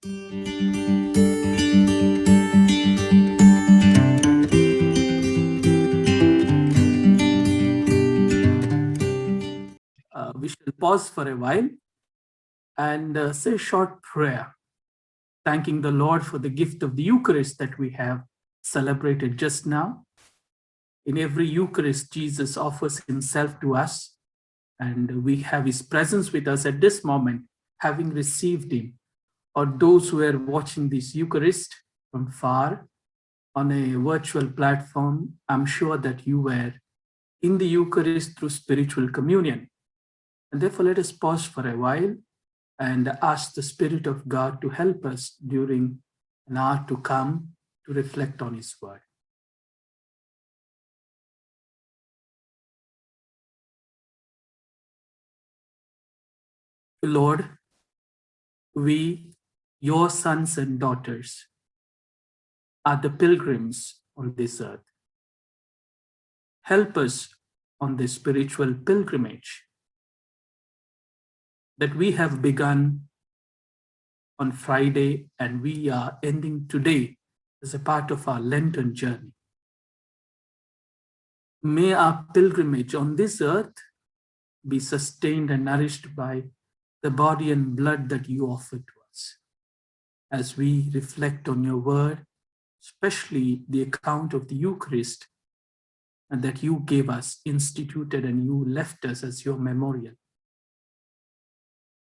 We shall pause for a while and say a short prayer, thanking the Lord for the gift of the Eucharist that we have celebrated just now. In every Eucharist, Jesus offers himself to us, and we have his presence with us at this moment, having received him. Or those who are watching this Eucharist from far on a virtual platform, I'm sure that you were in the Eucharist through spiritual communion. And therefore, let us pause for a while and ask the Spirit of God to help us during an hour to come to reflect on his word. Lord, we, your sons and daughters, are the pilgrims on this earth. Help us on this spiritual pilgrimage that we have begun on Friday and we are ending today as a part of our Lenten journey. May our pilgrimage on this earth be sustained and nourished by the body and blood that you offer to us. As we reflect on your word, especially the account of the Eucharist and that you gave us, instituted, and you left us as your memorial.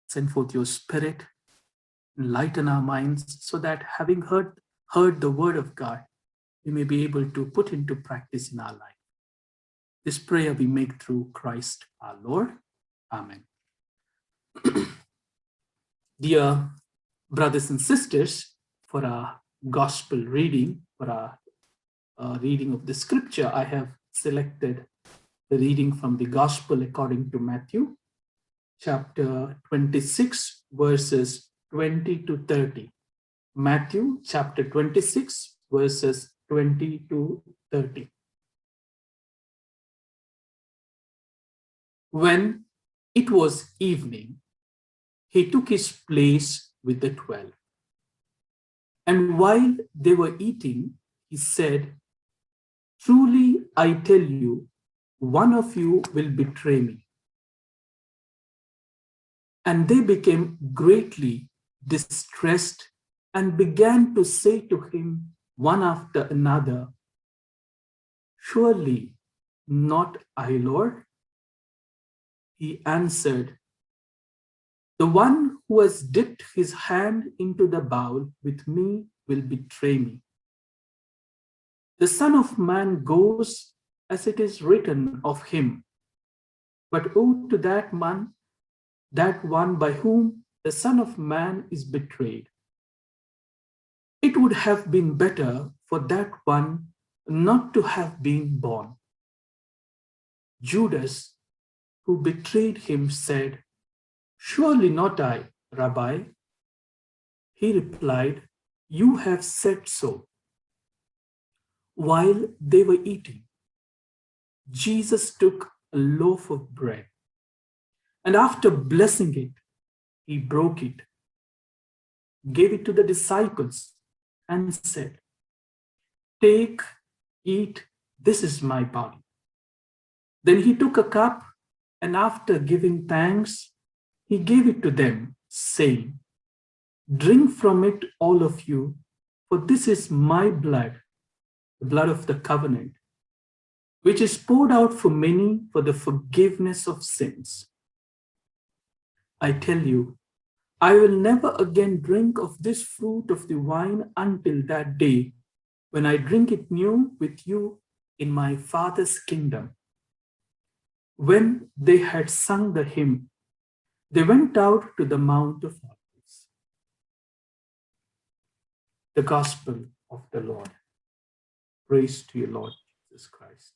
Send forth your Spirit, enlighten our minds so that having heard the word of God, we may be able to put into practice in our life. This prayer we make through Christ our Lord. Amen. Dear brothers and sisters, for our gospel reading, for our reading of the scripture, I have selected the reading from the Gospel according to Matthew, chapter 26, verses 20 to 30. Matthew, chapter 26, verses 20 to 30. When it was evening, he took his place with the 12. And while they were eating, he said, "Truly I tell you, one of you will betray me." And they became greatly distressed and began to say to him one after another, "Surely not I, Lord." He answered, "The one who has dipped his hand into the bowl with me will betray me. The Son of Man goes as it is written of him. But woe to that one by whom the Son of Man is betrayed. It would have been better for that one not to have been born." Judas, who betrayed him, said, "Surely not I, Rabbi." He replied, "You have said so." While they were eating, Jesus took a loaf of bread, and after blessing it, he broke it, gave it to the disciples, and said, "Take, eat, this is my body." Then he took a cup, and after giving thanks, he gave it to them, saying, "Drink from it, all of you, for this is my blood, the blood of the covenant, which is poured out for many for the forgiveness of sins. I tell you, I will never again drink of this fruit of the vine until that day when I drink it new with you in my Father's kingdom." When they had sung the hymn, they went out to the Mount of Olives. The Gospel of the Lord. Praise to you, Lord Jesus Christ.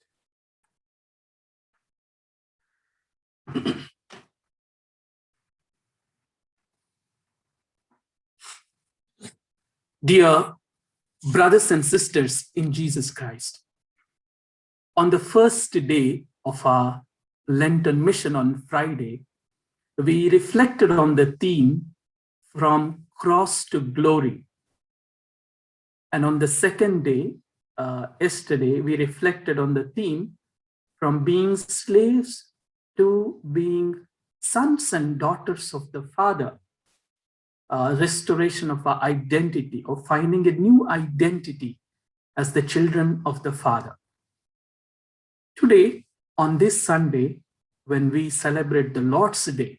Dear brothers and sisters in Jesus Christ, on the first day of our Lenten mission on Friday, we reflected on the theme, "From cross to glory. And on the second day, yesterday, we reflected on the theme from being slaves to being sons and daughters of the Father, restoration of our identity, or finding a new identity as the children of the Father. Today, on this Sunday, when we celebrate the Lord's Day,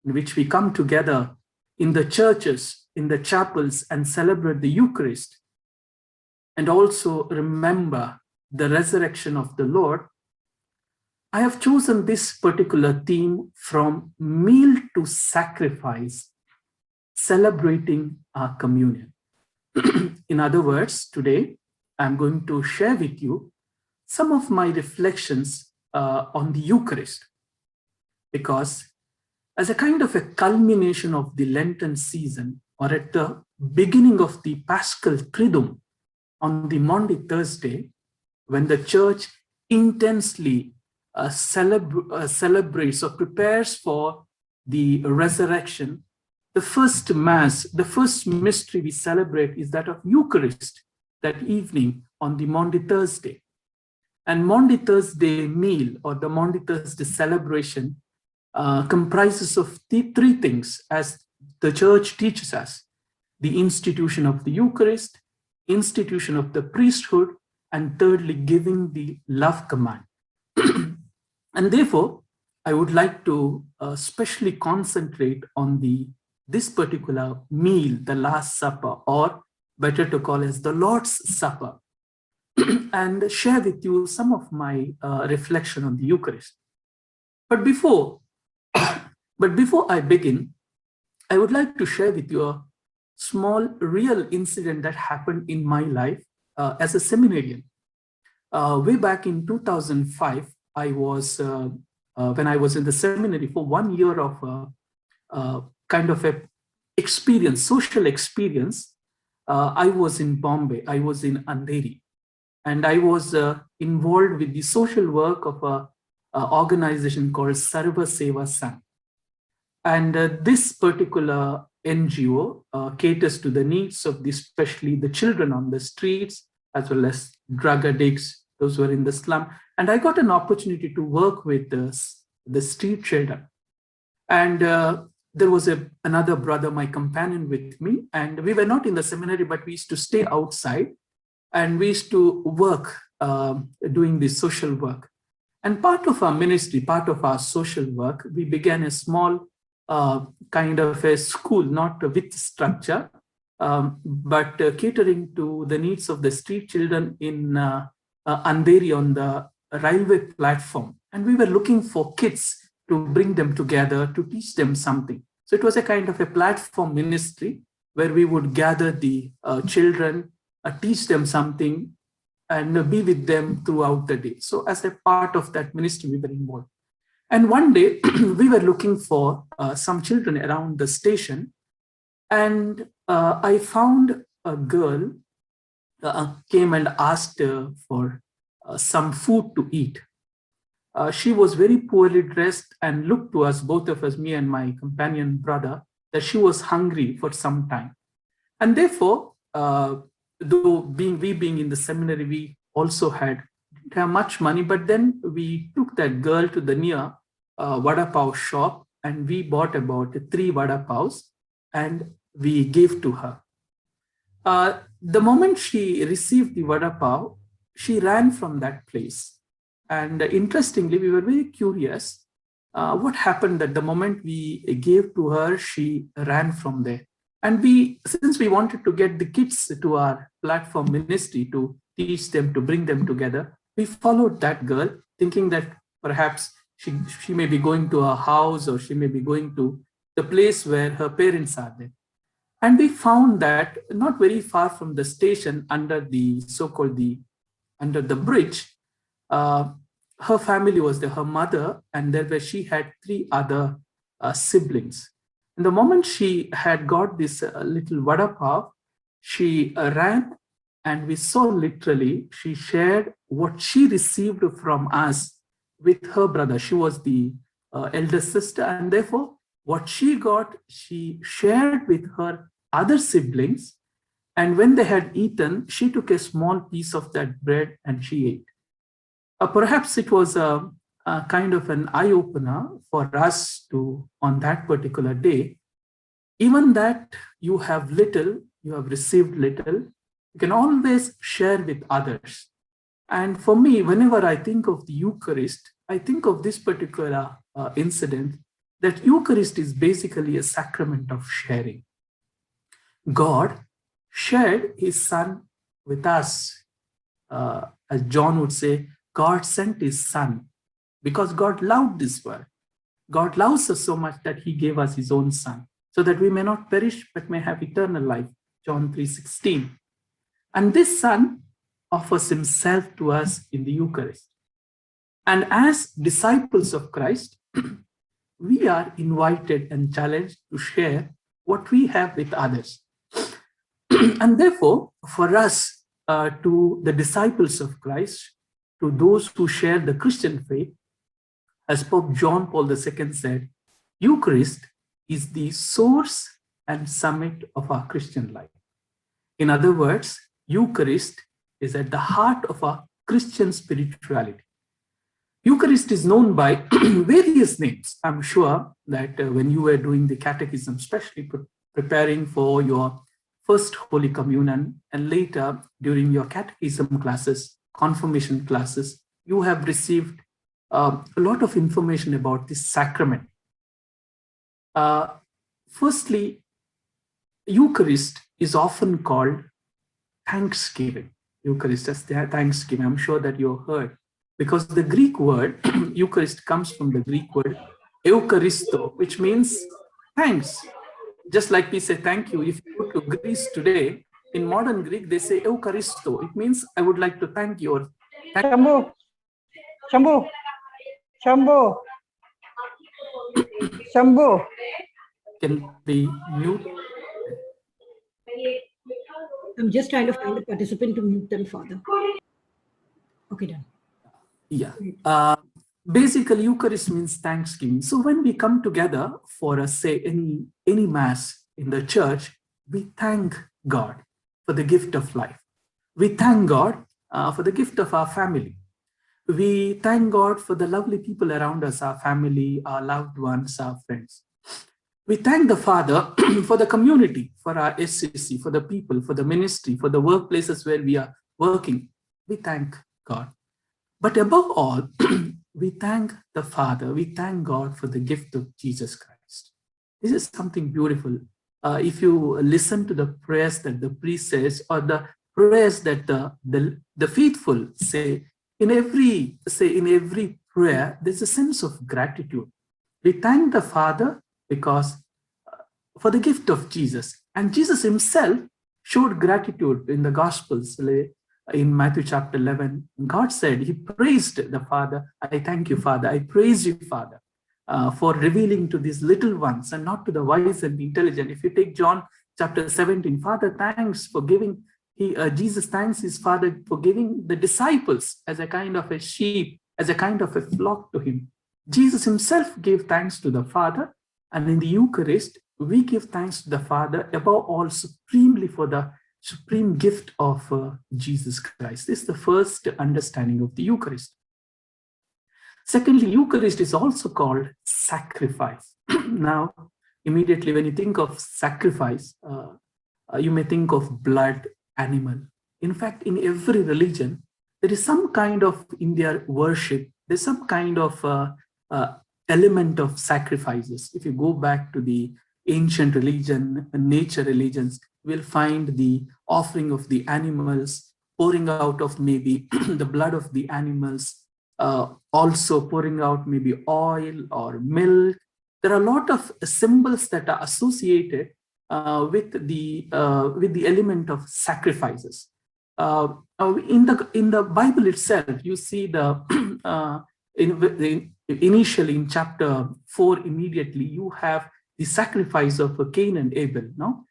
in which we come together in the churches, in the chapels, and celebrate the Eucharist, and also remember the resurrection of the Lord, I have chosen this particular theme from meal to sacrifice, celebrating our communion. In other words, today, I'm going to share with you some of my reflections on the Eucharist, because as a kind of a culmination of the Lenten season, or at the beginning of the Paschal Triduum, on the Maundy Thursday, when the Church intensely celebrates or prepares for the resurrection, the first Mass, the first mystery we celebrate is that of Eucharist that evening on the Maundy Thursday. And Maundy Thursday meal, or the Maundy Thursday celebration, comprises of the three things, as the Church teaches us: the institution of the Eucharist, institution of the priesthood, and thirdly, giving the love command. And therefore, I would like to specially concentrate on this particular meal, the Last Supper, or better to call as the Lord's Supper, and share with you some of my reflection on the Eucharist. But before I begin, I would like to share with you a small real incident that happened in my life as a seminarian. Way back in 2005, I was when I was in the seminary for 1 year of kind of a experience, social experience. I was in Bombay. I was in Andheri, and I was involved with the social work of a organization called Sarva Seva Sangh. And this particular NGO caters to the needs of especially the children on the streets, as well as drug addicts, those who are in the slum. And I got an opportunity to work with the street children. And there was another brother, my companion, with me. And we were not in the seminary, but we used to stay outside. And we used to work doing this social work. And part of our ministry, part of our social work, we began a small kind of a school, not with structure, but catering to the needs of the street children in Andheri on the railway platform. And we were looking for kids to bring them together, to teach them something. So it was a kind of a platform ministry where we would gather the children, teach them something, and be with them throughout the day. So as a part of that ministry, we were involved. And one day we were looking for some children around the station, and I found a girl came and asked for some food to eat. She was very poorly dressed and looked to us, both of us, me and my companion brother, that she was hungry for some time. And therefore, though being in the seminary, we also didn't have much money, but then we took that girl to the near vada pav shop, and we bought about 3 vada pavs and we gave to her. The moment she received the vada pav, she ran from that place. And interestingly, we were very curious what happened that the moment we gave to her, she ran from there. And since we wanted to get the kids to our platform ministry to teach them, to bring them together, we followed that girl, thinking that perhaps she may be going to her house, or she may be going to the place where her parents are there. And we found that not very far from the station, under the so-called under the bridge, her family was there, her mother, and she had 3 other siblings. And the moment she had got this little vada pav, she ran, and we saw literally she shared what she received from us with her brother. She was the elder sister, and therefore what she got, she shared with her other siblings, and when they had eaten, she took a small piece of that bread and she ate. Perhaps it was a kind of an eye-opener for us to, on that particular day, even that you have little, you have received little, you can always share with others. And for me, whenever I think of the Eucharist, I think of this particular incident, that Eucharist is basically a sacrament of sharing. God shared his son with us. As John would say, God sent his son because God loved this world. God loves us so much that he gave us his own son so that we may not perish but may have eternal life. John 3:16. And this son offers himself to us in the Eucharist. And as disciples of Christ, we are invited and challenged to share what we have with others. And therefore, for us, to the disciples of Christ, to those who share the Christian faith, as Pope John Paul II said, Eucharist is the source and summit of our Christian life. In other words, Eucharist is at the heart of our Christian spirituality. Eucharist is known by various names. I'm sure that when you were doing the catechism, especially preparing for your first Holy Communion, and later during your catechism classes, confirmation classes, you have received a lot of information about this sacrament. Firstly, Eucharist is often called thanksgiving. Eucharist as thanksgiving. I'm sure that you heard, because the Greek word Eucharist comes from the Greek word Eucharisto, which means thanks. Just like we say thank you. If you go to Greece today, in modern Greek, they say Eucharisto. It means I would like to thank you. Shambhu, Shambhu, Shambhu, Shambhu. Can be mute. I'm just trying to find a participant to mute them, Father. Okay, done. Yeah. Basically, Eucharist means thanksgiving. So when we come together for, say, any mass in the church, we thank God for the gift of life. We thank God for the gift of our family. We thank God for the lovely people around us, our family, our loved ones, our friends. We thank the Father for the community, for our SCC, for the people, for the ministry, for the workplaces where we are working. We thank God. But above all, we thank the Father, we thank God for the gift of Jesus Christ. This is something beautiful. If you listen to the prayers that the priest says, or the prayers that the faithful say, in every prayer, there's a sense of gratitude. We thank the Father because for the gift of Jesus. And Jesus himself showed gratitude in the Gospels. In Matthew chapter 11, God said, he praised the Father. I thank you, Father. I praise you, Father, for revealing to these little ones and not to the wise and the intelligent. If you take John chapter 17, Father thanks for giving, Jesus thanks his Father for giving the disciples as a kind of a sheep, as a kind of a flock to him. Jesus himself gave thanks to the Father, and in the Eucharist, we give thanks to the Father, above all, supremely for the supreme gift of Jesus Christ. This is the first understanding of the Eucharist. Secondly, Eucharist is also called sacrifice. Now, immediately when you think of sacrifice, you may think of blood, animal. In fact, in every religion, there is some kind of, in their worship, there's some kind of element of sacrifices. If you go back to the ancient religion, nature religions, we'll find the offering of the animals, pouring out of maybe the blood of the animals, also pouring out maybe oil or milk. There are a lot of symbols that are associated with the element of sacrifices. In the Bible itself, you see initially in chapter 4, immediately you have the sacrifice of Cain and Abel. No,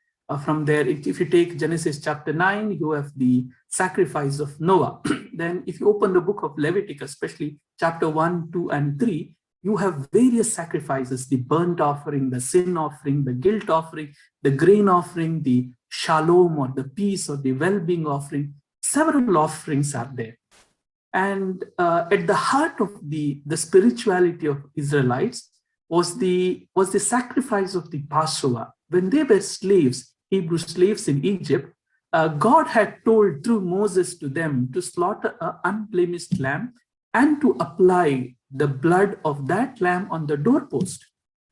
from there, if you take Genesis chapter 9, you have the sacrifice of Noah. Then, if you open the book of Leviticus, especially chapter 1, 2, and 3, you have various sacrifices, the burnt offering, the sin offering, the guilt offering, the grain offering, the shalom or the peace or the well-being offering. Several offerings are there. And at the heart of the spirituality of Israelites was the sacrifice of the Passover. When they were slaves, Hebrew slaves in Egypt, God had told through Moses to them to slaughter an unblemished lamb and to apply the blood of that lamb on the doorpost.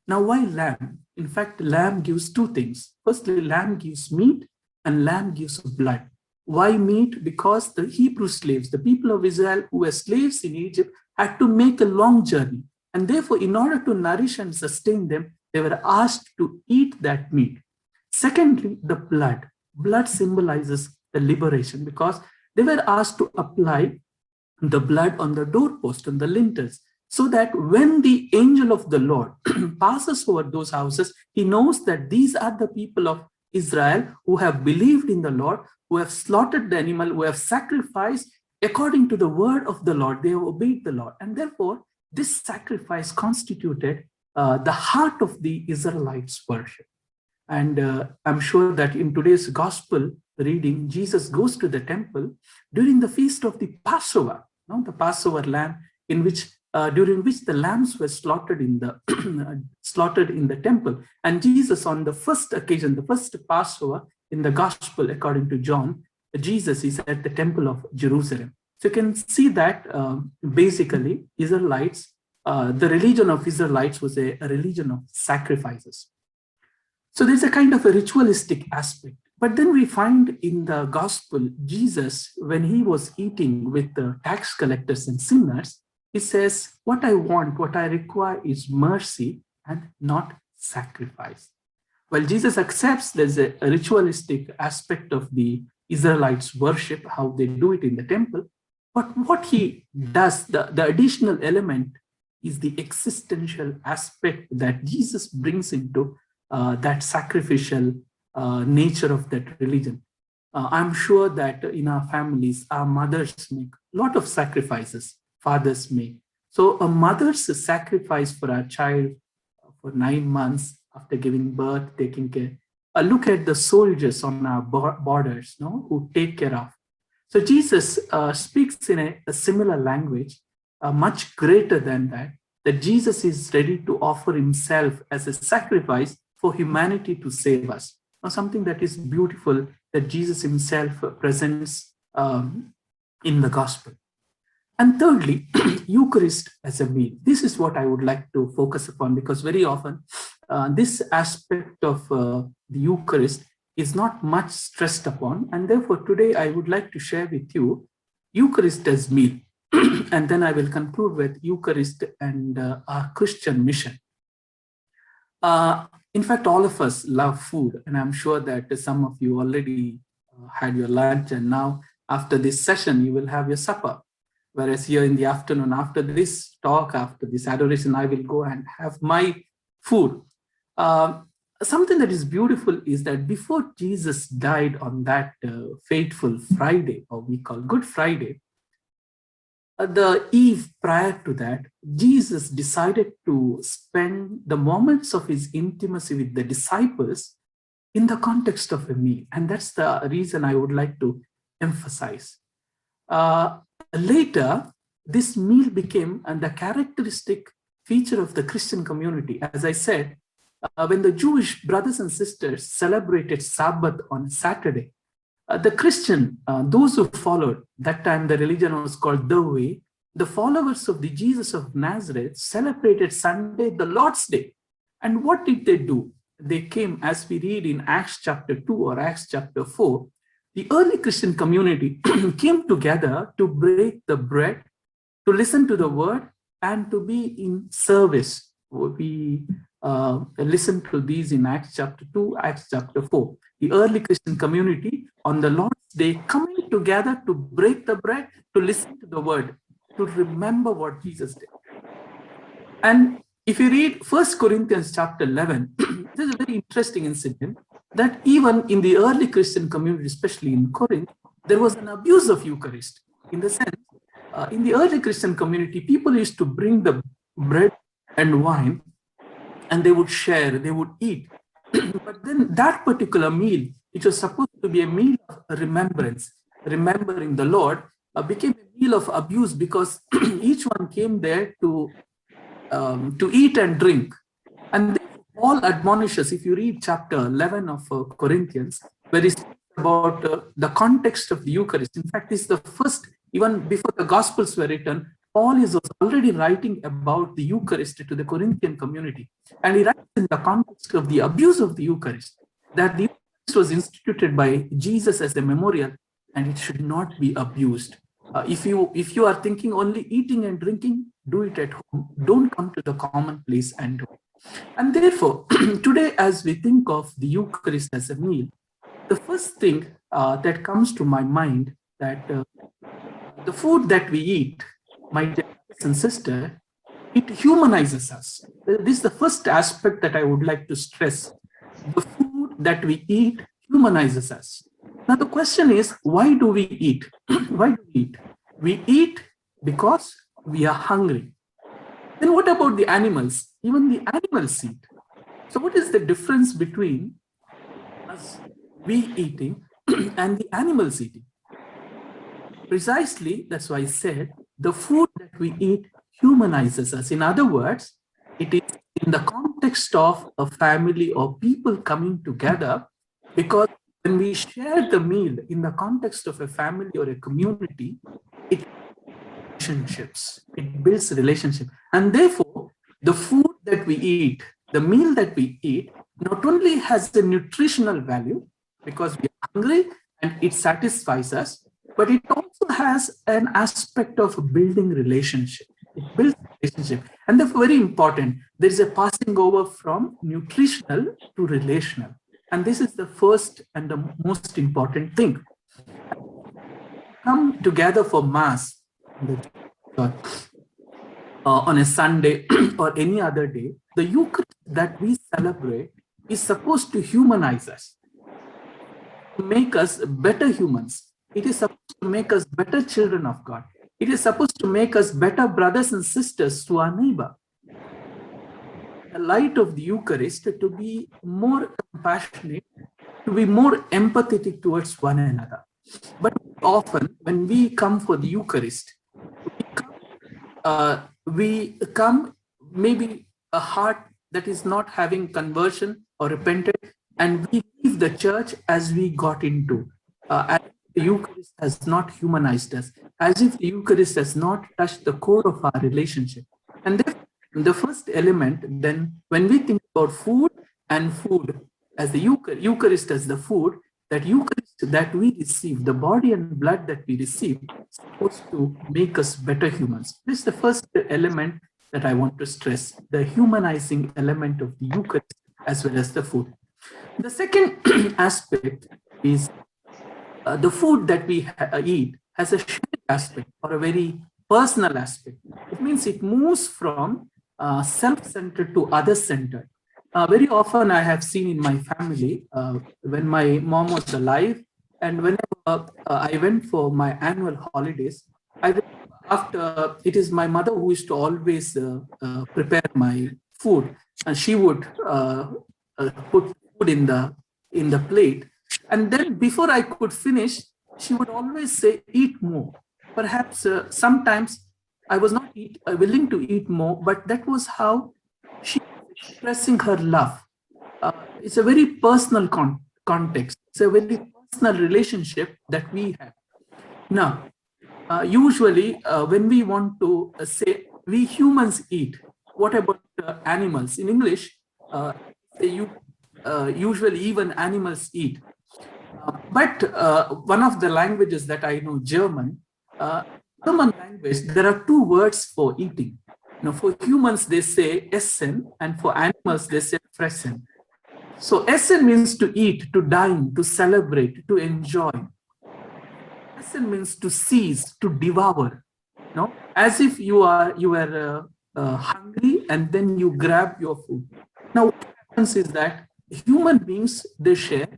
Now, why lamb? In fact, lamb gives two things. Firstly, lamb gives meat and lamb gives blood. Why meat? Because the Hebrew slaves, the people of Israel who were slaves in Egypt, had to make a long journey. And therefore, in order to nourish and sustain them, they were asked to eat that meat. Secondly, the blood. Blood symbolizes the liberation because they were asked to apply the blood on the doorpost, on the lintels, so that when the angel of the Lord passes over those houses, he knows that these are the people of Israel who have believed in the Lord, who have slaughtered the animal, who have sacrificed according to the word of the Lord. They have obeyed the Lord. And therefore, this sacrifice constituted the heart of the Israelites' worship. And I'm sure that in today's gospel reading, Jesus goes to the temple during the feast of the Passover, the Passover lamb, in which during which the lambs were slaughtered in the slaughtered in the temple. And Jesus, on the first occasion, the first Passover in the gospel according to John, Jesus is at the temple of Jerusalem. So you can see that basically Israelites, the religion of Israelites was a religion of sacrifices. So there's a kind of a ritualistic aspect. But then we find in the gospel, Jesus, when he was eating with the tax collectors and sinners, he says, what I want, what I require is mercy and not sacrifice. Well, Jesus accepts there's a ritualistic aspect of the Israelites' worship, how they do it in the temple. But what he does, the additional element is the existential aspect that Jesus brings into that sacrificial nature of that religion. I'm sure that in our families, our mothers make a lot of sacrifices, fathers make. So a mother's sacrifice for our child for 9 months after giving birth, taking care. Look at the soldiers on our borders, who take care of. So Jesus speaks in a similar language, much greater than that, that Jesus is ready to offer himself as a sacrifice for humanity to save us. Now, something that is beautiful that Jesus himself presents in the gospel. And thirdly, Eucharist as a meal. This is what I would like to focus upon, because very often this aspect of the Eucharist is not much stressed upon. And therefore, today I would like to share with you Eucharist as meal. And then I will conclude with Eucharist and our Christian mission. In fact, all of us love food, and I'm sure that some of you already had your lunch, and now after this session, you will have your supper. Whereas here in the afternoon, after this talk, after this adoration, I will go and have my food. Something that is beautiful is that before Jesus died on that fateful Friday, or we call Good Friday, the eve prior to that, Jesus decided to spend the moments of his intimacy with the disciples in the context of a meal. And that's the reason I would like to emphasize. Later, this meal became the characteristic feature of the Christian community. As I said, when the Jewish brothers and sisters celebrated Sabbath on Saturday, the Christian, those who followed, that time the religion was called the Way, the followers of the Jesus of Nazareth celebrated Sunday, the Lord's Day. And what did they do? They came, as we read in Acts chapter 2 or Acts chapter 4, the early Christian community came together to break the bread, to listen to the word, and to be in service. We listen to these in Acts chapter 2, Acts chapter 4. The early Christian community on the Lord's Day coming together to break the bread, to listen to the word, to remember what Jesus did. And if you read 1 Corinthians chapter 11, this is a very interesting incident that even in the early Christian community, especially in Corinth, there was an abuse of Eucharist. In the sense, in the early Christian community, people used to bring the bread and wine, and they would share, they would eat. But then that particular meal, which was supposed to be a meal of remembrance, remembering the Lord, became a meal of abuse, because each one came there to eat and drink. And Paul admonishes, if you read chapter 11 of Corinthians, where he speaks about the context of the Eucharist. In fact, it's the first, even before the Gospels were written, Paul is already writing about the Eucharist to the Corinthian community. And he writes in the context of the abuse of the Eucharist, that the Eucharist was instituted by Jesus as a memorial, and it should not be abused. If you are thinking only eating and drinking, do it at home. Don't come to the common place and do it. And therefore, today, as we think of the Eucharist as a meal, the first thing that comes to my mind, that the food that we eat, my dear brothers and sisters, it humanizes us. This is the first aspect that I would like to stress. The food that we eat humanizes us. Now the question is, why do we eat? Why do we eat? We eat because we are hungry. Then what about the animals? Even the animals eat. So what is the difference between us, we eating, and the animals eating? Precisely, that's why I said the food that we eat humanizes us. In other words, it is in the context of a family or people coming together, because when we share the meal in the context of a family or a community, it relationships, it builds relationship. And therefore, the food that we eat, the meal that we eat, not only has a nutritional value because we are hungry and it satisfies us, but it also has an aspect of building relationship. It builds relationship. And that's very important. There is a passing over from nutritional to relational. And this is the first and the most important thing. Come together for Mass on a Sunday or any other day, the Eucharist that we celebrate is supposed to humanize us, to make us better humans. It is supposed to make us better children of God. It is supposed to make us better brothers and sisters to our neighbor. The light of the Eucharist to be more compassionate, to be more empathetic towards one another. But often when we come for the Eucharist, we come maybe a heart that is not having conversion or repented, and we leave the church as we got into. As if the Eucharist has not humanized us, as if the Eucharist has not touched the core of our relationship. And the first element, then, when we think about food and food as the Eucharist as the food, that Eucharist that we receive, the body and blood that we receive, is supposed to make us better humans. This is the first element that I want to stress, the humanizing element of the Eucharist as well as the food. The second aspect is the food that we eat has a shared aspect or a very personal aspect. It means it moves from self-centered to other-centered. Very often I have seen in my family, when my mom was alive, and whenever I went for my annual holidays, after it is my mother who used to always prepare my food, and she would put food in the plate, and then before I could finish, she would always say, "Eat more." Perhaps sometimes I was not willing to eat more, but that was how she expressing her love. It's a very personal context. It's a very personal relationship that we have. Now, usually when we want to say we humans eat, what about animals? In English, usually even animals eat. But one of the languages that I know, German language, there are two words for eating. Now, for humans, they say essen, and for animals, they say fressen. So essen means to eat, to dine, to celebrate, to enjoy. Essen means to seize, to devour. No, as if you were hungry and then you grab your food. Now, what happens is that human beings, they share,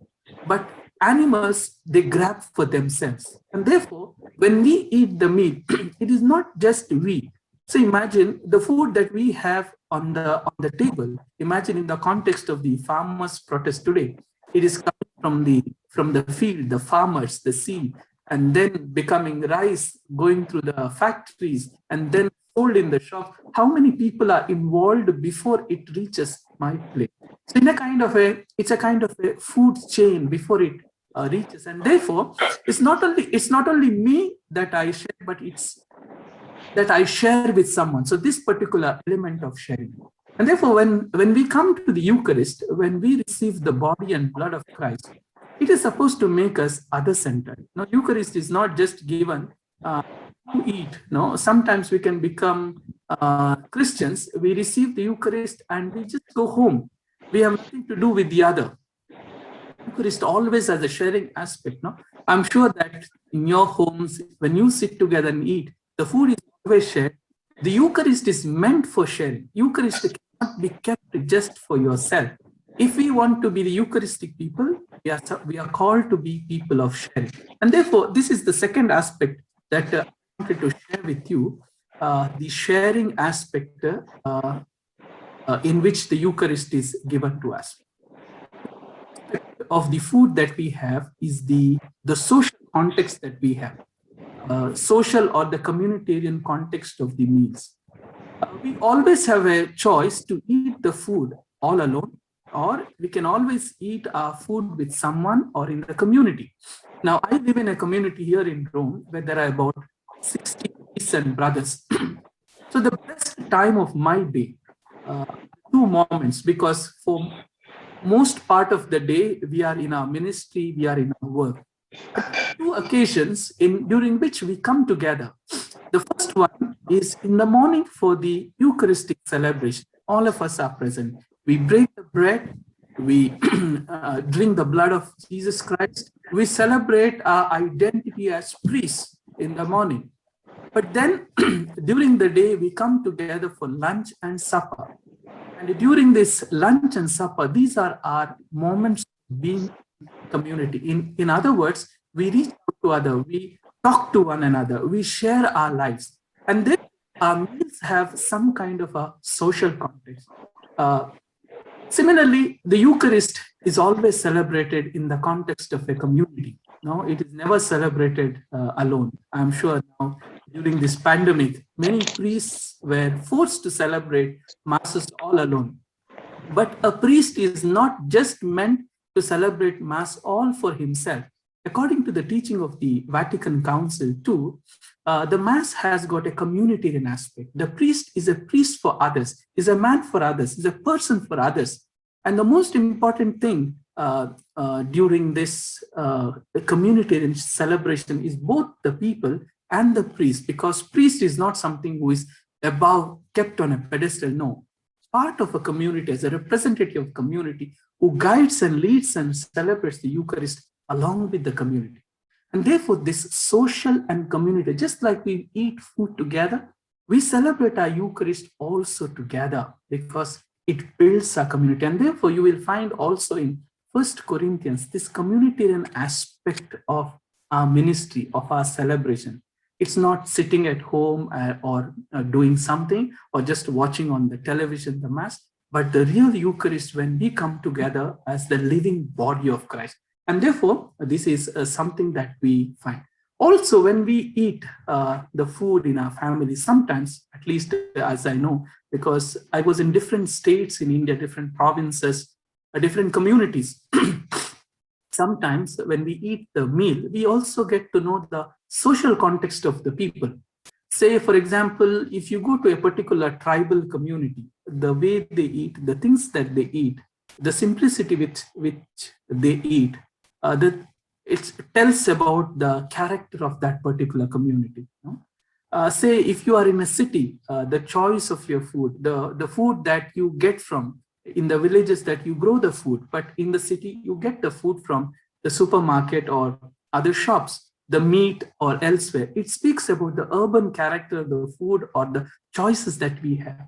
but animals, they grab for themselves. And therefore, when we eat the meat, it is not just we. So imagine the food that we have on the table. Imagine in the context of the farmers' protest today, it is coming from the field, the farmers, the sea, and then becoming rice, going through the factories, and then sold in the shop. How many people are involved before it reaches my plate? So it's a kind of a food chain before it reaches, and therefore it's not only me that I share, but it's that I share with someone. So this particular element of sharing. And therefore, when we come to the Eucharist, when we receive the body and blood of Christ, it is supposed to make us other-centered. Now, Eucharist is not just given to eat. No, sometimes we can become Christians. We receive the Eucharist and we just go home. We have nothing to do with the other. Eucharist always has a sharing aspect. No, I'm sure that in your homes, when you sit together and eat, the food is always shared. The Eucharist is meant for sharing. Eucharist cannot be kept just for yourself. If we want to be the Eucharistic people, we are called to be people of sharing. And therefore, this is the second aspect that I wanted to share with you, the sharing aspect in which the Eucharist is given to us. Of the food that we have is the social context that we have. Social or the communitarian context of the meals. We always have a choice to eat the food all alone, or we can always eat our food with someone or in the community. Now, I live in a community here in Rome where there are about 60 priests and brothers. So the best time of my day, 2 moments, because for most part of the day, we are in our ministry, we are in our work. 2 occasions during which we come together. The first one is in the morning for the Eucharistic celebration. All of us are present. We break the bread, we drink the blood of Jesus Christ. We celebrate our identity as priests in the morning. But then during the day, we come together for lunch and supper. And during this lunch and supper, these are our moments of being community. In other words, we reach out to others, we talk to one another, we share our lives. And then our meals have some kind of a social context. Similarly, the Eucharist is always celebrated in the context of a community. No, it is never celebrated alone. I'm sure now during this pandemic, many priests were forced to celebrate masses all alone. But a priest is not just meant to celebrate Mass all for himself. According to the teaching of the Vatican Council too, the Mass has got a communitarian aspect. The priest is a priest for others, is a man for others, is a person for others. And the most important thing during this communitarian celebration is both the people and the priest, because priest is not something who is above, kept on a pedestal. No, part of a community, as a representative of community, who guides and leads and celebrates the Eucharist along with the community. And therefore, this social and community, just like we eat food together, we celebrate our Eucharist also together because it builds our community. And therefore, you will find also in 1 Corinthians, this communitarian aspect of our ministry, of our celebration. It's not sitting at home or doing something or just watching on the television, the Mass, but the real Eucharist when we come together as the living body of Christ. And therefore, this is something that we find. Also, when we eat the food in our family, sometimes, at least as I know, because I was in different states in India, different provinces, different communities. Sometimes when we eat the meal, we also get to know the social context of the people. Say, for example, if you go to a particular tribal community, the way they eat, the things that they eat, the simplicity with which they eat, it tells about the character of that particular community. Say, if you are in a city, the choice of your food, the food that you get from, in the villages that you grow the food, but in the city, you get the food from the supermarket or other shops, the meat or elsewhere. It speaks about the urban character of the food or the choices that we have.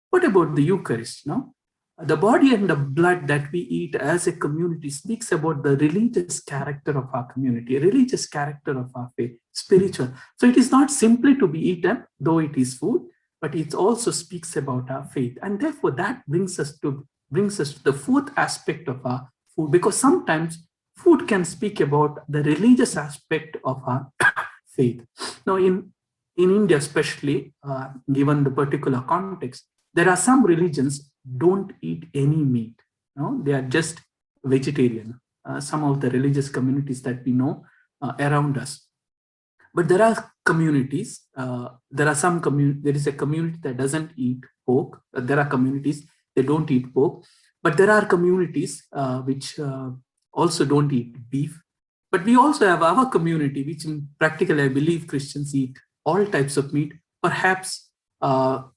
What about the Eucharist? No? The body and the blood that we eat as a community speaks about the religious character of our community, religious character of our faith, spiritual. So it is not simply to be eaten, though it is food, but it also speaks about our faith. And therefore, that brings us to the fourth aspect of our food, because sometimes food can speak about the religious aspect of our faith. Now, in India, especially, given the particular context, there are some religions don't eat any meat. No, they are just vegetarian. Some of the religious communities that we know around us. But there are communities, there is a community that doesn't eat pork. There are communities that don't eat pork, but there are communities which also don't eat beef. But we also have our community, which in practically, I believe Christians eat all types of meat. Perhaps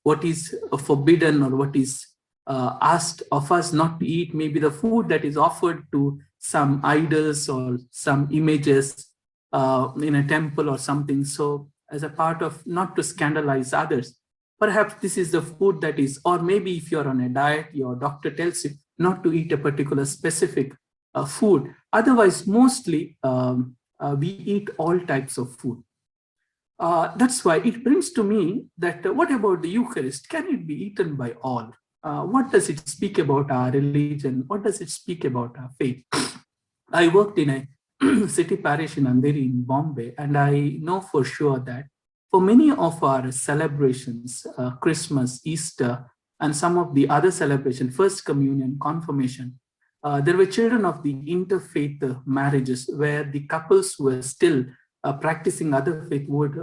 what is forbidden or what is asked of us not to eat may be the food that is offered to some idols or some images in a temple or something. So as a part of not to scandalize others, perhaps this is the food that is, or maybe if you're on a diet, your doctor tells you not to eat a particular specific food. Otherwise, mostly we eat all types of food. That's why it brings to me that what about the Eucharist? Can it be eaten by all? What does it speak about our religion? What does it speak about our faith? I worked in a city parish in Andheri in Bombay, and I know for sure that for many of our celebrations, Christmas, Easter, and some of the other celebrations, First Communion, Confirmation, there were children of the interfaith marriages where the couples were still practicing other faith would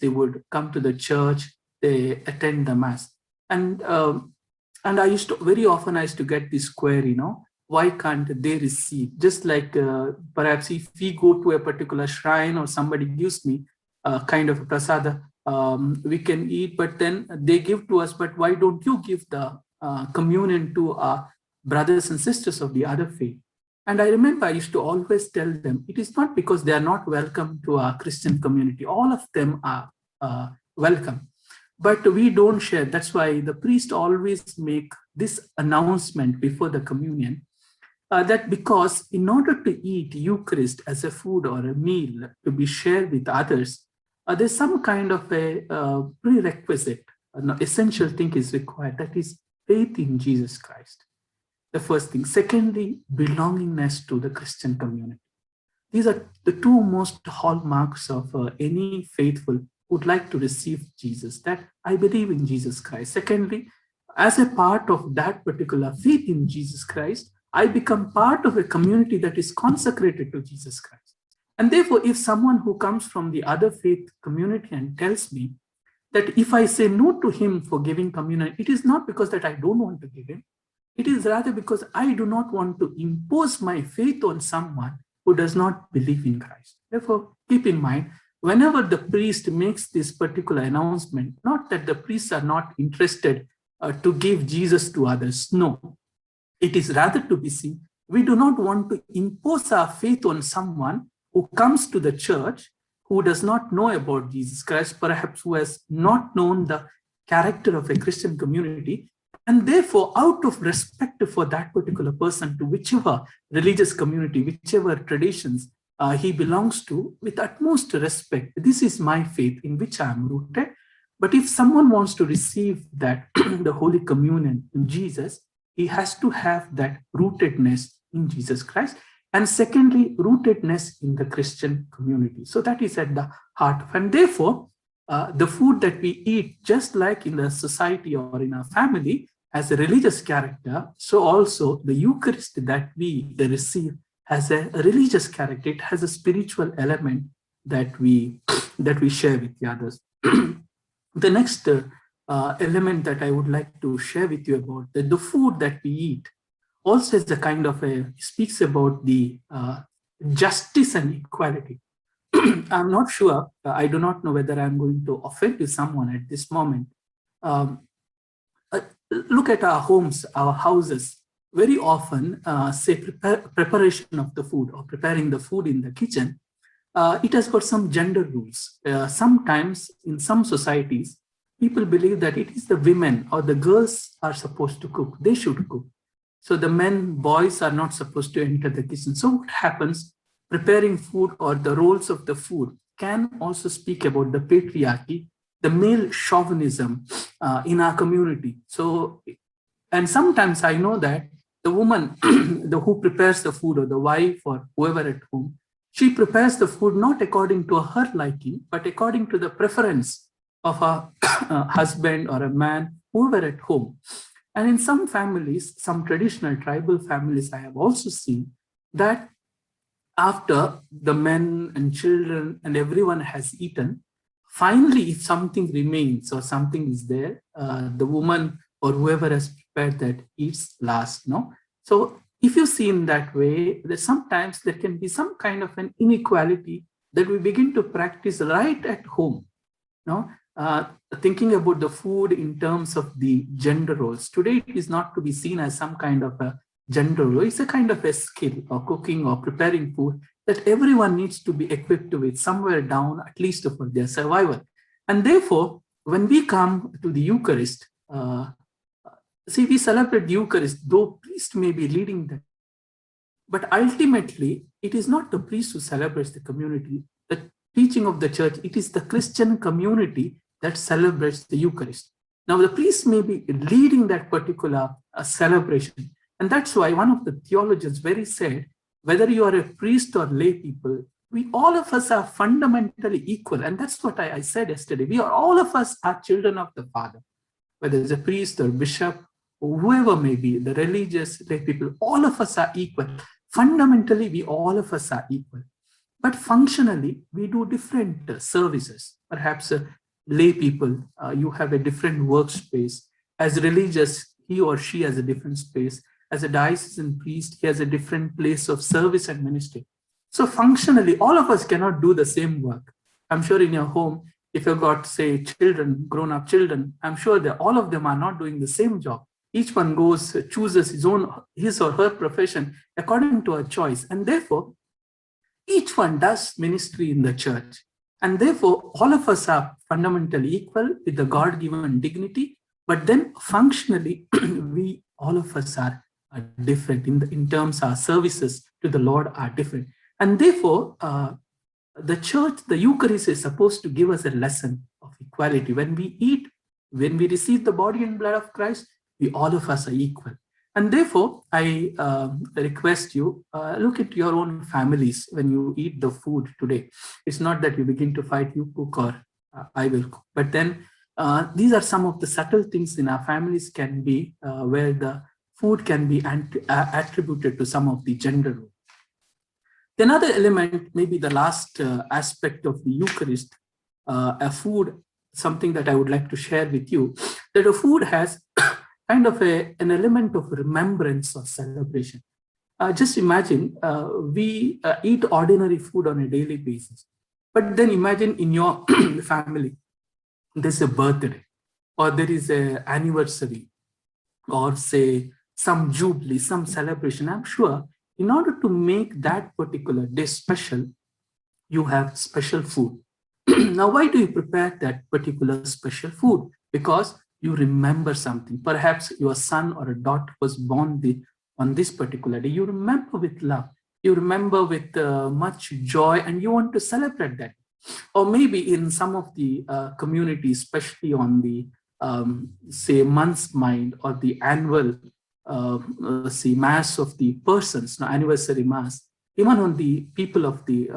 they would come to the church, they attend the mass. And I used to, very often I used to get this query, why can't they receive? Just like perhaps if we go to a particular shrine or somebody gives me a kind of a prasada, we can eat, but then they give to us, but why don't you give the communion to our brothers and sisters of the other faith? And I remember I used to always tell them, it is not because they are not welcome to our Christian community. All of them are welcome, but we don't share. That's why the priest always make this announcement before the communion, that because in order to eat Eucharist as a food or a meal to be shared with others, there's some kind of a prerequisite, an essential thing is required, that is faith in Jesus Christ. The first thing. Secondly, belongingness to the Christian community. These are the two most hallmarks of any faithful who would like to receive Jesus, that I believe in Jesus Christ. Secondly, as a part of that particular faith in Jesus Christ, I become part of a community that is consecrated to Jesus Christ. And therefore, if someone who comes from the other faith community and tells me that if I say no to him for giving communion, it is not because that I don't want to give him. It is rather because I do not want to impose my faith on someone who does not believe in Christ. Therefore, keep in mind, whenever the priest makes this particular announcement, not that the priests are not interested to give Jesus to others. No, it is rather to be seen, we do not want to impose our faith on someone who comes to the church, who does not know about Jesus Christ, perhaps who has not known the character of a Christian community. And therefore, out of respect for that particular person, to whichever religious community, whichever traditions he belongs to, with utmost respect, this is my faith in which I am rooted. But if someone wants to receive that, the Holy Communion in Jesus, he has to have that rootedness in Jesus Christ. And secondly, rootedness in the Christian community. So that is at the heart of, and therefore, the food that we eat, just like in the society or in our family, has a religious character, so also the Eucharist that we receive has a religious character. It has a spiritual element that we share with the others. The next element that I would like to share with you about, that the food that we eat also is a kind of speaks about the justice and equality. I'm not sure, I do not know whether I'm going to offend someone at this moment. Look at our homes, our houses. Very often, say preparation of the food or preparing the food in the kitchen, it has got some gender rules. Sometimes in some societies, people believe that it is the women or the girls are supposed to cook. They should cook. So the men, boys are not supposed to enter the kitchen. So what happens? Preparing food or the roles of the food can also speak about the patriarchy, the male chauvinism in our community. So, and sometimes I know that the woman who prepares the food, or the wife or whoever at home, she prepares the food not according to her liking, but according to the preference of a husband or a man, whoever at home. And in some families, some traditional tribal families, I have also seen that after the men and children and everyone has eaten, finally, if something remains or something is there, the woman or whoever has prepared that eats last. No, so if you see in that way, that sometimes there can be some kind of an inequality that we begin to practice right at home. No, thinking about the food in terms of the gender roles. Today, it is not to be seen as some kind of a gender role. It's a kind of a skill, or cooking or preparing food, that everyone needs to be equipped with somewhere down, at least for their survival. And therefore, when we come to the Eucharist, see, we celebrate the Eucharist, though priest may be leading that. But ultimately, it is not the priest who celebrates the community, the teaching of the church. It is the Christian community that celebrates the Eucharist. Now, the priest may be leading that particular celebration. And that's why one of the theologians very said, whether you are a priest or lay people, we all of us are fundamentally equal. And that's what I said yesterday. We are, all of us are children of the Father, whether it's a priest or bishop, or whoever may be, the religious lay people, all of us are equal. Fundamentally, we all of us are equal. But functionally, we do different services. Perhaps lay people, you have a different workspace. As religious, he or she has a different space. As a diocesan priest, he has a different place of service and ministry. So functionally, all of us cannot do the same work. I'm sure in your home, if you've got, say, children, grown-up children, I'm sure that all of them are not doing the same job. Each one goes, chooses his or her profession according to a choice. And therefore, each one does ministry in the church. And therefore, all of us are fundamentally equal with the God-given dignity. But then functionally, all of us are different in terms our services to the Lord are different. And therefore, the church, the Eucharist, is supposed to give us a lesson of equality. When we eat, when we receive the body and blood of Christ, we all of us are equal. And therefore, I request you, look at your own families when you eat the food today. It's not that you begin to fight, you cook or I will cook. But then these are some of the subtle things in our families can be where the food can be attributed to some of the gender roles. Another element, maybe the last aspect of the Eucharist, a food, something that I would like to share with you, that a food has kind of an element of remembrance or celebration. Just imagine we eat ordinary food on a daily basis. But then imagine in your family, there's a birthday, or there is an anniversary, or say some jubilee, some celebration. I'm sure in order to make that particular day special, you have special food. Now, why do you prepare that particular special food? Because you remember something. Perhaps your son or a daughter was born on this particular day. You remember with love. You remember with much joy, and you want to celebrate that. Or maybe in some of the communities, especially on the, say, month's mind or the annual, say, mass of the persons, no, anniversary mass, even on the people of the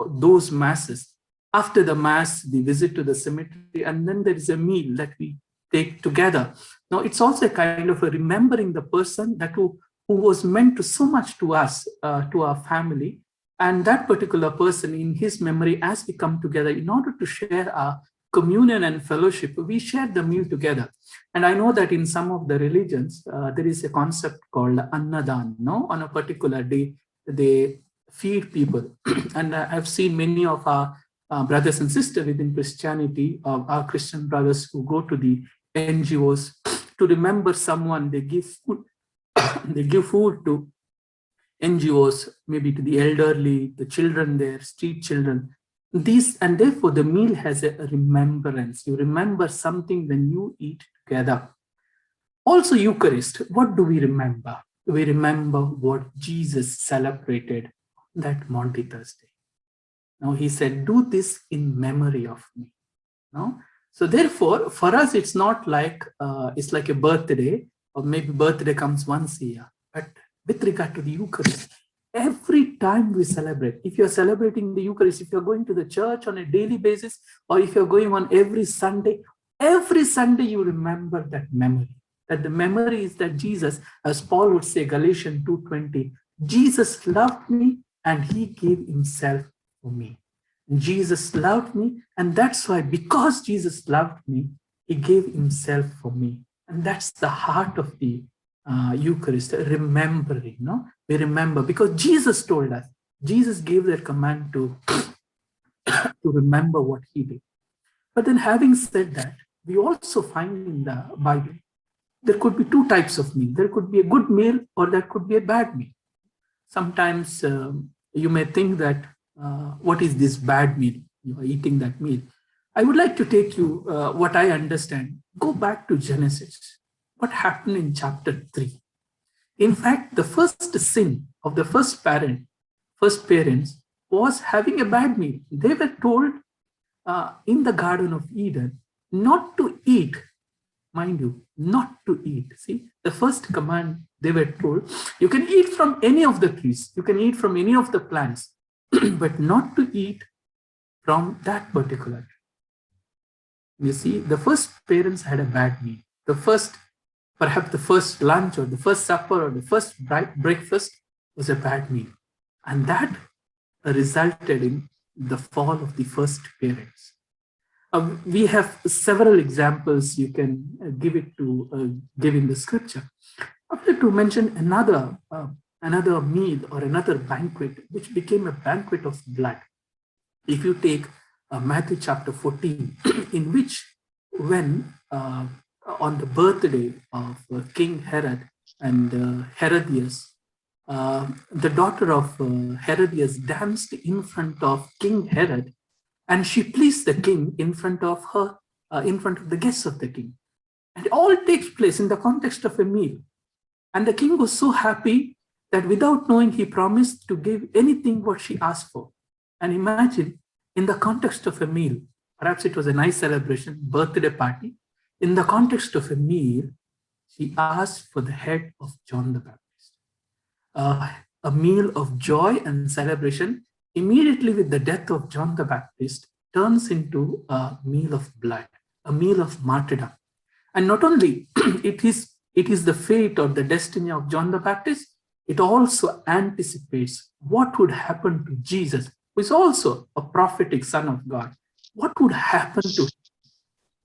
those masses, after the mass, the visit to the cemetery, and then there is a meal that we take together. Now, it's also a kind of a remembering the person that who was meant to so much to us, to our family, and that particular person in his memory, as we come together in order to share our communion and fellowship, we share the meal together. And I know that in some of the religions, there is a concept called Annadan. No? On a particular day, they feed people. And I've seen many of our brothers and sisters within Christianity, our Christian brothers who go to the NGOs to remember someone, they give food. They give food to NGOs, maybe to the elderly, the children there, street children. These, and therefore the meal has a remembrance. You remember something when you eat together. Also Eucharist, what do we remember? We remember what Jesus celebrated that Maundy Thursday. Now he said, do this in memory of me. Now, So therefore, for us, it's not like it's like a birthday, or maybe birthday comes once a year. But with regard to the Eucharist, every time we celebrate, if you're celebrating the Eucharist, if you're going to the church on a daily basis, or if you're going on every Sunday you remember that memory. That the memory is that Jesus, as Paul would say, Galatians 2:20, Jesus loved me and he gave himself for me. Jesus loved me, and that's why, because Jesus loved me, he gave himself for me. And that's the heart of the Eucharist, remembering. No, we remember because Jesus told us. Jesus gave that command to remember what he did. But then, having said that, we also find in the Bible there could be two types of meal. There could be a good meal, or there could be a bad meal. Sometimes you may think that what is this bad meal? You are eating that meal. I would like to take you what I understand. Go back to Genesis. What happened in chapter 3? In fact, the first sin of the first parents was having a bad meal. They were told in the Garden of Eden not to eat. Mind you, not to eat. See, the first command they were told, you can eat from any of the trees, you can eat from any of the plants, but not to eat from that particular tree. You see, the first parents had a bad meal. Perhaps the first lunch or the first supper or the first breakfast was a bad meal. And that resulted in the fall of the first parents. We have several examples you can give in the scripture. I would like to mention another meal or another banquet, which became a banquet of blood. If you take Matthew chapter 14, in which when on the birthday of King Herod and Herodias, the daughter of Herodias danced in front of King Herod, and she pleased the king in front of her, in front of the guests of the king. And it all takes place in the context of a meal. And the king was so happy that without knowing, he promised to give anything what she asked for. And imagine, in the context of a meal, perhaps it was a nice celebration, birthday party. In the context of a meal, she asked for the head of John the Baptist. A meal of joy and celebration, immediately with the death of John the Baptist, turns into a meal of blood, a meal of martyrdom. And not only it is the fate or the destiny of John the Baptist, it also anticipates what would happen to Jesus, who is also a prophetic Son of God. What would happen to him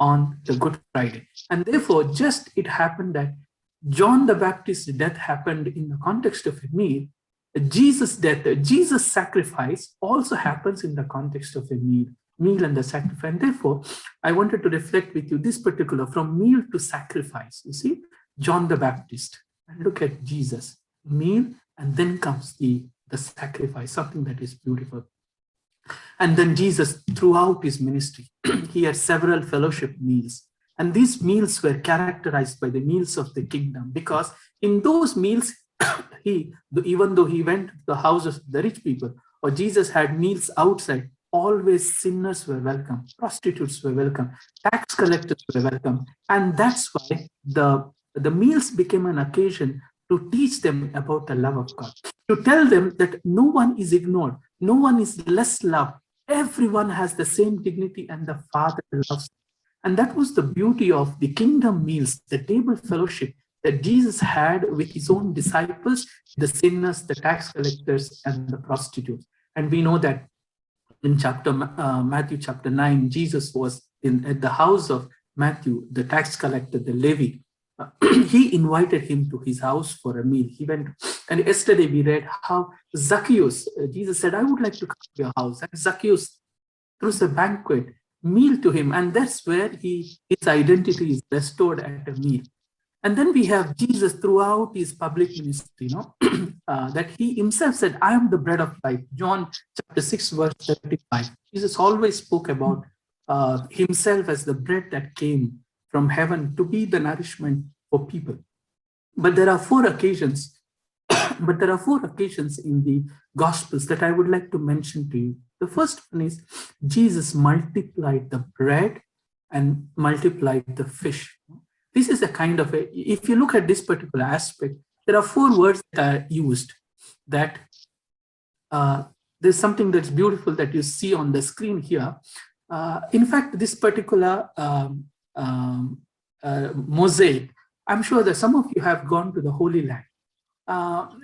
on the Good Friday? And therefore, just it happened that John the Baptist's death happened in the context of a meal. Jesus' death, Jesus' sacrifice also happens in the context of a meal and the sacrifice. And therefore, I wanted to reflect with you this particular, from meal to sacrifice. You see, John the Baptist, and look at Jesus, meal, and then comes the sacrifice, something that is beautiful. And then Jesus, throughout his ministry, he had several fellowship meals. And these meals were characterized by the meals of the kingdom, because in those meals, even though he went to the houses of the rich people, or Jesus had meals outside, always sinners were welcome, prostitutes were welcome, tax collectors were welcome. And that's why the meals became an occasion to teach them about the love of God, to tell them that no one is ignored, no one is less loved, everyone has the same dignity, and the Father loves them. And that was the beauty of the kingdom meals, the table fellowship that Jesus had with his own disciples, the sinners, the tax collectors, and the prostitutes. And we know that in Matthew chapter 9, Jesus was at the house of Matthew, the tax collector, the Levi. He invited him to his house for a meal. He went, and yesterday we read how Zacchaeus, Jesus said, I would like to come to your house. And Zacchaeus throws a banquet meal to him, and that's where his identity is restored at a meal. And then we have Jesus throughout his public ministry, that he himself said, I am the bread of life. John chapter 6, verse 35. Jesus always spoke about himself as the bread that came from heaven to be the nourishment for people. But there are four occasions in the Gospels that I would like to mention to you. The first one is Jesus multiplied the bread and multiplied the fish. This is a kind of if you look at this particular aspect, there are 4 words that are used. That there's something that's beautiful that you see on the screen here. In fact, this particular mosaic, I'm sure that some of you have gone to the Holy Land.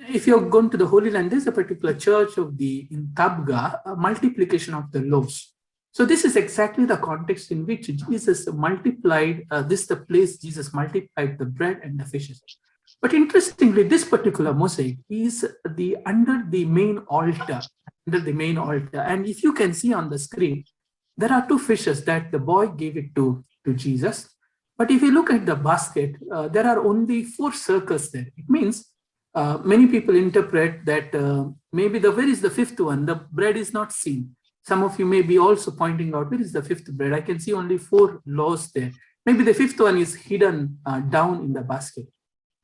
If you're going to the Holy Land, there's a particular church in Tabgha, a multiplication of the loaves. So this is exactly the context in which Jesus multiplied, this is the place Jesus multiplied the bread and the fishes. But interestingly, this particular mosaic is under the main altar, And if you can see on the screen, there are 2 fishes that the boy gave it to Jesus. But if you look at the basket, there are only 4 circles there. It means many people interpret that maybe where is the 5th one? The bread is not seen. Some of you may be also pointing out, where is the 5th bread? I can see only 4 loaves there. Maybe the 5th one is hidden down in the basket.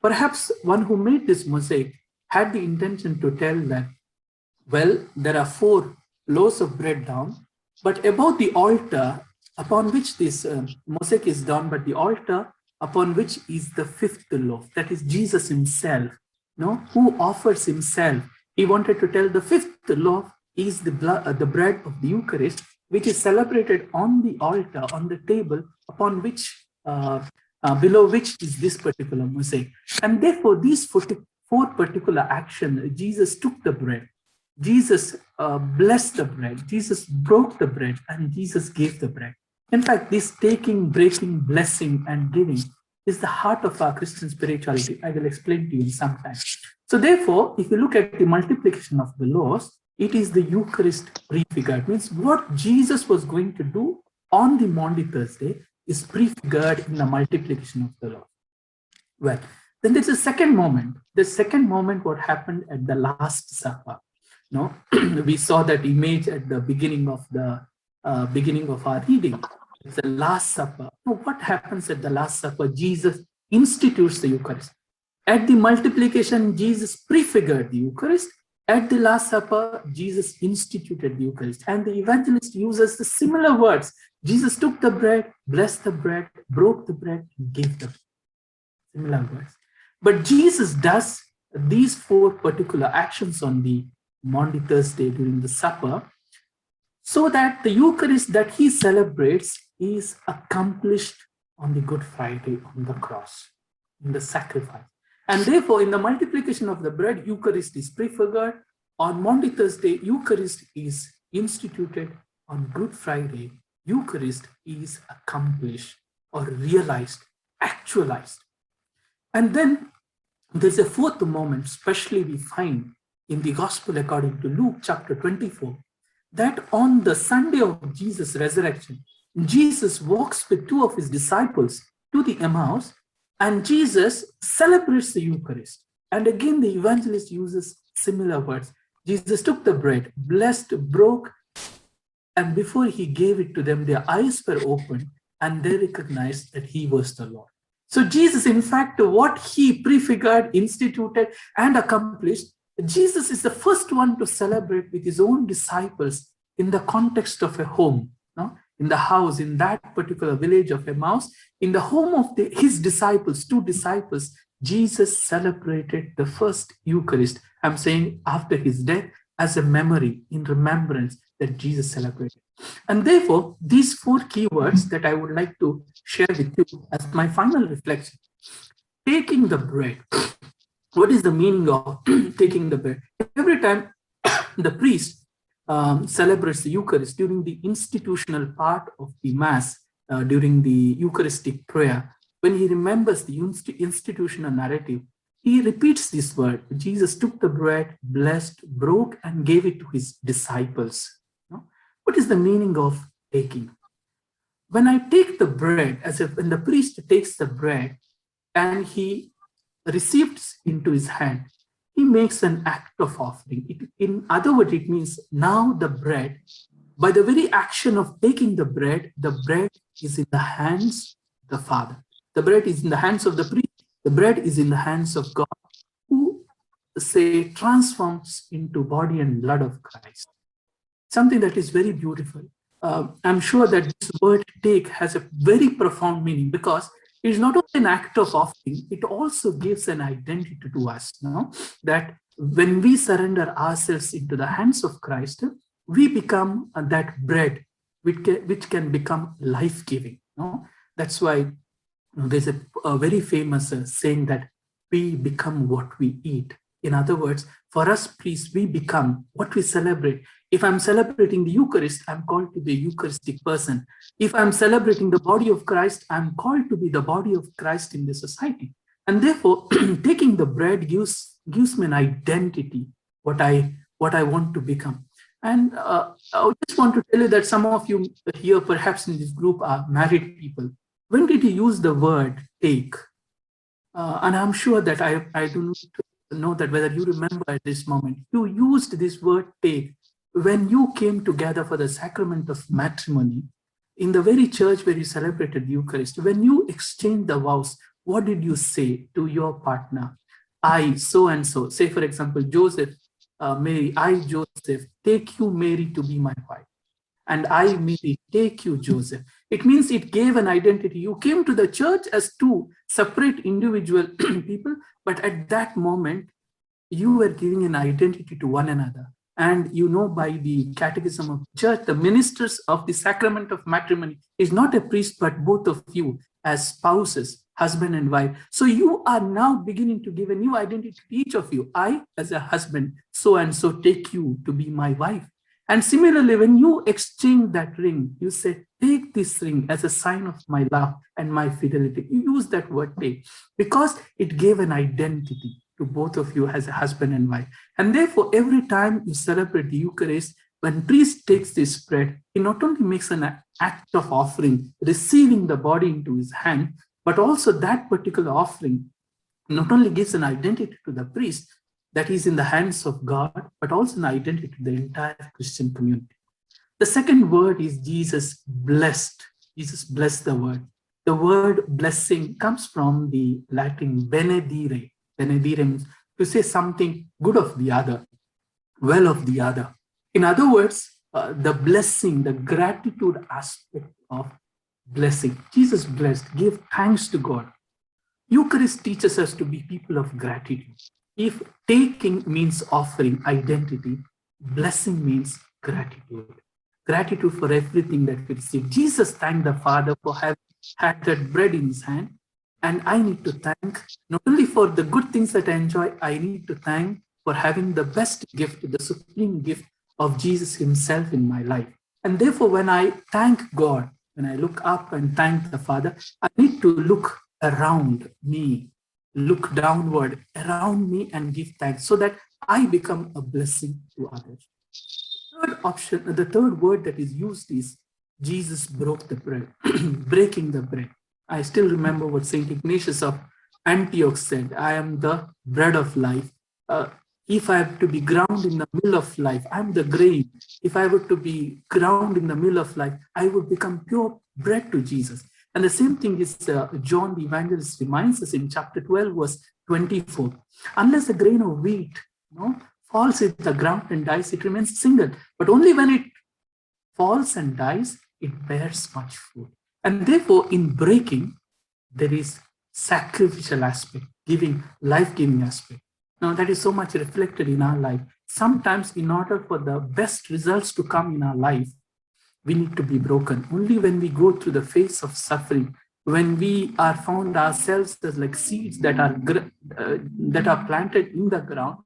Perhaps one who made this mosaic had the intention to tell that, well, there are 4 loaves of bread down, but above the altar upon which this mosaic is done, but the altar upon which is the 5th loaf, that is Jesus himself, who offers himself. He wanted to tell the 5th loaf is the bread of the Eucharist, which is celebrated on the altar, on the table, upon which, below which is this particular mosaic. And therefore, these 4 particular actions, Jesus took the bread, Jesus blessed the bread, Jesus broke the bread, and Jesus gave the bread. In fact, this taking, breaking, blessing, and giving is the heart of our Christian spirituality. I will explain to you in some time. So therefore, if you look at the multiplication of the loaves, it is the Eucharist prefigured. It means what Jesus was going to do on the Maundy Thursday is prefigured in the multiplication of the loaves. Well, then there's a second moment. The second moment, what happened at the Last Supper. We saw that image at the beginning of our reading. It's the Last Supper. Now, what happens at the Last Supper? Jesus institutes the Eucharist. At the multiplication, Jesus prefigured the Eucharist. At the Last Supper, Jesus instituted the Eucharist. And the evangelist uses the similar words. Jesus took the bread, blessed the bread, broke the bread, and gave the bread. Similar words. But Jesus does these 4 particular actions on the Maundy Thursday during the supper, so that the Eucharist that he celebrates is accomplished on the Good Friday on the cross, in the sacrifice. And therefore, in the multiplication of the bread, Eucharist is prefigured. On Maundy Thursday, Eucharist is instituted. On Good Friday, Eucharist is accomplished or realized, actualized. And then there's a 4th moment, especially we find in the Gospel according to Luke chapter 24, that on the Sunday of Jesus' resurrection, Jesus walks with 2 of his disciples to the Emmaus, and Jesus celebrates the Eucharist. And again, the evangelist uses similar words. Jesus took the bread, blessed, broke, and before he gave it to them, their eyes were opened and they recognized that he was the Lord. So Jesus, in fact, what he prefigured, instituted, and accomplished, Jesus is the first one to celebrate with his own disciples in the context of a home, in the house, in that particular village of Emmaus, in the home of his disciples, 2 disciples, Jesus celebrated the first Eucharist. I'm saying after his death, as a memory, in remembrance that Jesus celebrated. And therefore, these 4 key words that I would like to share with you as my final reflection. Taking the bread. What is the meaning of taking the bread? Every time the priest celebrates the Eucharist during the institutional part of the Mass, during the Eucharistic prayer, when he remembers the institutional narrative, he repeats this word. Jesus took the bread, blessed, broke, and gave it to his disciples. What is the meaning of taking? When I take the bread, when the priest takes the bread and he receives into his hand, he makes an act of offering. In other words, it means now the bread, by the very action of taking the bread is in the hands of the Father. The bread is in the hands of the priest. The bread is in the hands of God, who, transforms into body and blood of Christ. Something that is very beautiful. I'm sure that this word take has a very profound meaning, because it's not only an act of offering, it also gives an identity to us. No? That when we surrender ourselves into the hands of Christ, we become that bread which can become life-giving. No? That's why there's a very famous saying that we become what we eat. In other words, for us priests, we become what we celebrate. If I'm celebrating the Eucharist, I'm called to be a Eucharistic person. If I'm celebrating the body of Christ, I'm called to be the body of Christ in the society. And therefore, taking the bread gives me an identity, what I want to become. And I just want to tell you that some of you here, perhaps in this group, are married people. When did you use the word take? And I'm sure that I do not know that whether you remember at this moment, you used this word take when you came together for the sacrament of matrimony in the very church where you celebrated the Eucharist. When you exchanged the vows, what did you say to your partner? I, so and so. Say, for example, Joseph, Mary, I, Joseph, take you, Mary, to be my wife. And I, Mary, take you, Joseph. It means it gave an identity. You came to the church as two separate individual people, but at that moment, you were giving an identity to one another. And you know, by the Catechism of the Church, the ministers of the sacrament of matrimony is not a priest, but both of you as spouses, husband and wife. So you are now beginning to give a new identity to each of you. I, as a husband, so and so, take you to be my wife. And similarly, when you exchange that ring, you say, take this ring as a sign of my love and my fidelity. You use that word take because it gave an identity to both of you as a husband and wife. And therefore, every time you celebrate the Eucharist, when priest takes this bread, he not only makes an act of offering, receiving the body into his hand, but also that particular offering not only gives an identity to the priest, that is in the hands of God, but also an identity to the entire Christian community. The second word is Jesus blessed. Jesus blessed the word. The word blessing comes from the Latin benedire. Benedire means to say something good of the other, well of the other. In other words, the blessing, the gratitude aspect of blessing. Jesus blessed, give thanks to God. Eucharist teaches us to be people of gratitude. If taking means offering identity, blessing means gratitude. Gratitude for everything that we receive. Jesus thanked the Father for having had that bread in his hand. And I need to thank not only for the good things that I enjoy, I need to thank for having the best gift, the supreme gift of Jesus himself in my life. And therefore, when I thank God, when I look up and thank the Father, I need to look around me, look downward around me and give thanks so that I become a blessing to others. Third option, the third word that is used is Jesus broke the bread, breaking the bread. I still remember what St. Ignatius of Antioch said, I am the bread of life. If I have to be ground in the mill of life, I'm the grain. If I were to be ground in the mill of life, I would become pure bread to Jesus. And the same thing is John the Evangelist reminds us in chapter 12, verse 24. Unless a grain of wheat falls in the ground and dies, it remains single. But only when it falls and dies, it bears much fruit. And therefore, in breaking, there is sacrificial aspect, giving, life-giving aspect. Now, that is so much reflected in our life. Sometimes, in order for the best results to come in our life, we need to be broken. Only when we go through the phase of suffering, when we are found ourselves as like seeds that are planted in the ground,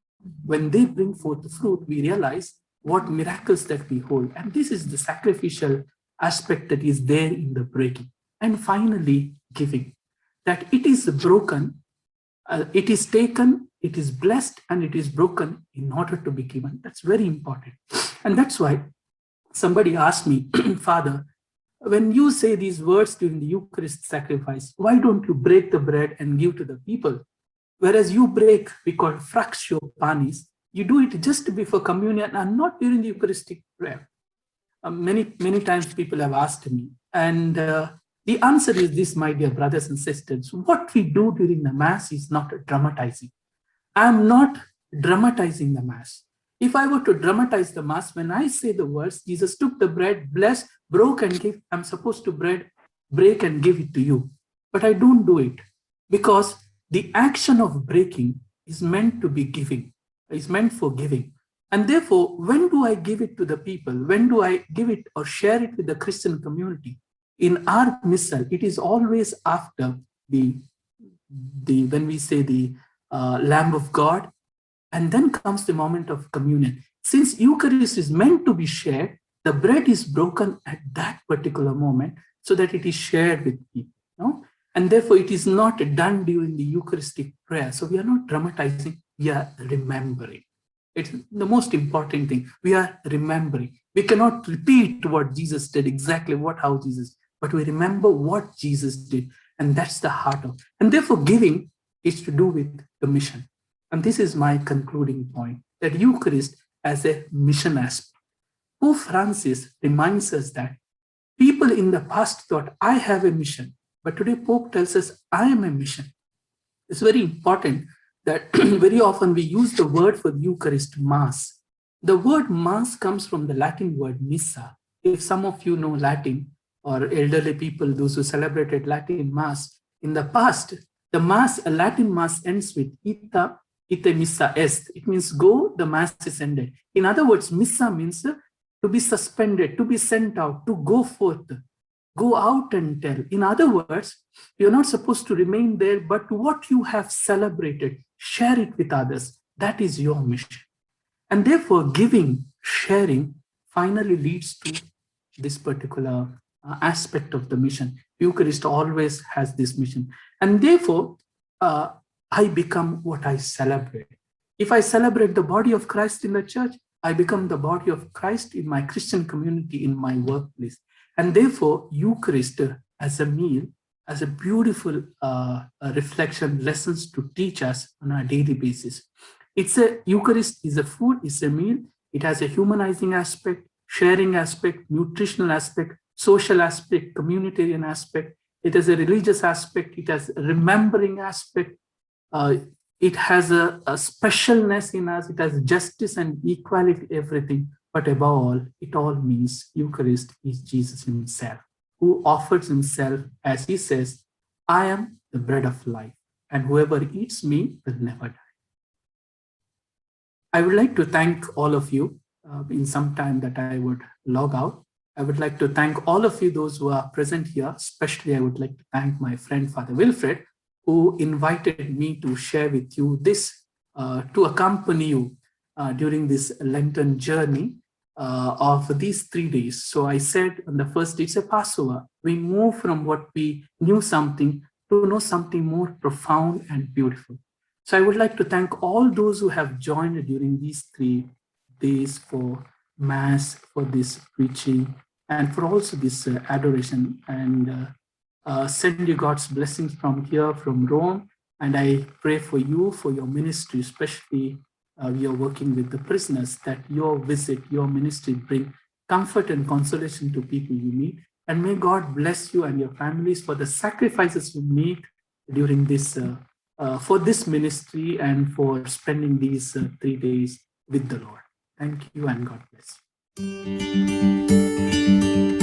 when they bring forth fruit, we realize what miracles that we hold. And this is the sacrificial aspect that is there in the breaking. And finally, giving. That it is broken, it is taken, it is blessed, and it is broken in order to be given. That's very important. And that's why somebody asked me, Father, when you say these words during the Eucharist sacrifice, why don't you break the bread and give to the people? Whereas you break, we call fractio panis, you do it just before communion and not during the Eucharistic prayer. Many times people have asked me, and the answer is this, my dear brothers and sisters. What we do during the Mass is not dramatizing. I'm not dramatizing the Mass. If I were to dramatize the Mass, when I say the words, Jesus took the bread, blessed, broke and gave, I'm supposed to break and give it to you. But I don't do it because the action of breaking is meant to be giving, is meant for giving. And therefore, when do I give it to the people? When do I give it or share it with the Christian community? In our missal, it is always after when we say the Lamb of God, and then comes the moment of communion. Since Eucharist is meant to be shared, the bread is broken at that particular moment so that it is shared with people. No? And therefore, it is not done during the Eucharistic prayer. So we are not dramatizing, we are remembering. It's the most important thing. We are remembering. We cannot repeat what Jesus did, exactly how Jesus, but we remember what Jesus did. And that's the heart of it. And therefore, giving is to do with the mission. And this is my concluding point, that Eucharist as a mission aspect. Pope Francis reminds us that people in the past thought, I have a mission. But today Pope tells us, I am a mission. It's very important that very often we use the word for Eucharist, Mass. The word Mass comes from the Latin word missa. If some of you know Latin, or elderly people, those who celebrated Latin Mass, in the past, the Mass, a Latin Mass ends with ite missa est. It means go, the Mass is ended. In other words, missa means to be suspended, to be sent out, to go forth, go out and tell. In other words, you're not supposed to remain there, but what you have celebrated, share it with others. That is your mission. And therefore, giving, sharing, finally leads to this particular aspect of the mission. Eucharist always has this mission. And therefore, I become what I celebrate. If I celebrate the body of Christ in the church, I become the body of Christ in my Christian community, in my workplace. And therefore, Eucharist as a meal, as a beautiful reflection, lessons to teach us on a daily basis. Eucharist is a food, it's a meal. It has a humanizing aspect, sharing aspect, nutritional aspect, social aspect, communitarian aspect. It has a religious aspect. It has a remembering aspect. It has a specialness in us. It has justice and equality, everything. But above all, it all means Eucharist is Jesus himself, who offers himself as he says, I am the bread of life, and whoever eats me will never die. I would like to thank all of you in some time that I would log out. I would like to thank all of you, those who are present here. Especially, I would like to thank my friend, Father Wilfred, who invited me to share with you this, to accompany you during this Lenten journey of these 3 days. So I said on the first day, it's a Passover. We move from what we knew something to know something more profound and beautiful. So I would like to thank all those who have joined during these 3 days for Mass, for this preaching, and for also this adoration. And send you God's blessings from here, from Rome. And I pray for you, for your ministry, especially we are working with the prisoners, that your visit, your ministry bring comfort and consolation to people you meet. And may God bless you and your families for the sacrifices you make during this, for this ministry and for spending these 3 days with the Lord. Thank you and God bless you.